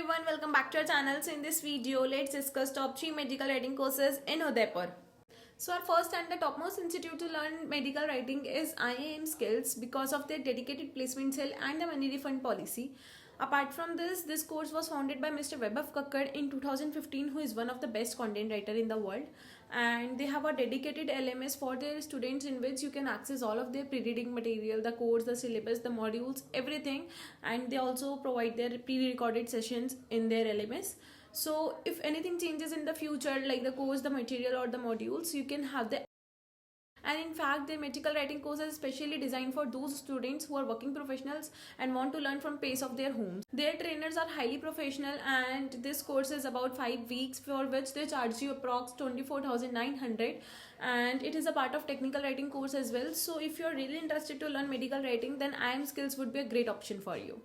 everyone, welcome back to our channel. So in this video, let's discuss top 3 medical writing courses in Udaipur. So our first and the topmost institute to learn medical writing is IIM Skills because of their dedicated placement cell and the money refund policy. Apart from this course was founded by Mr. Vaibhav Kakkad in 2015, who is one of the best content writer in the world. And they have a dedicated LMS for their students in which you can access all of their pre-reading material, the course, the syllabus, the modules, everything. And they also provide their pre-recorded sessions in their LMS. So if anything changes in the future, like the course, the material or the modules, you can have the. And in fact, their medical writing course is specially designed for those students who are working professionals and want to learn from pace of their homes. Their trainers are highly professional, and this course is about 5 weeks, for which they charge you approx 24,900, and it is a part of technical writing course as well. So if you're really interested to learn medical writing, then IIM Skills would be a great option for you.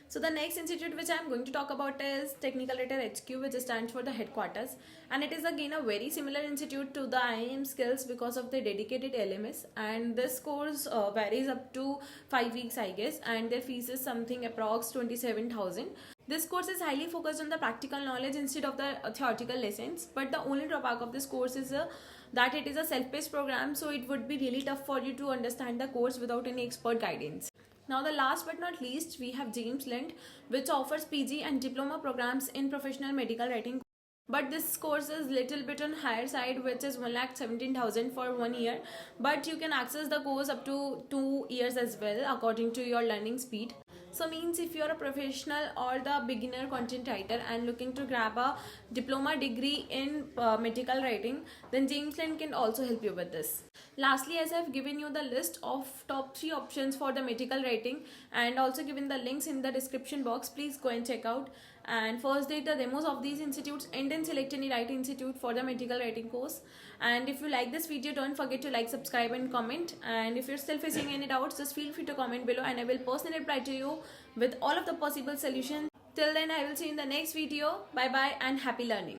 So the next institute which I am going to talk about is Technical Writer HQ, which stands for the headquarters, and it is again a very similar institute to the IIM Skills because of the dedicated LMS. And this course varies up to 5 weeks, I guess, and their fees is something approx 27,000. This course is highly focused on the practical knowledge instead of the theoretical lessons, but the only drawback of this course is that it is a self-paced program, so it would be really tough for you to understand the course without any expert guidance. Now the last but not least, we have James Lind, which offers PG and diploma programs in professional medical writing. But this course is little bit on higher side, which is 1,17,000 for 1 year. But you can access the course up to 2 years as well, according to your learning speed. So means if you are a professional or the beginner content writer and looking to grab a diploma degree in medical writing, then James Lind can also help you with this. Lastly, as I have given you the list of top 3 options for the medical writing and also given the links in the description box, please go and check out. And first date the demos of these institutes, and then select any right institute for the medical writing course. And if you like this video, don't forget to like, subscribe and comment. And if you're still facing any doubts, just feel free to comment below and I will personally reply to you with all of the possible solutions. Till then, I will see you in the next video. Bye bye and happy learning.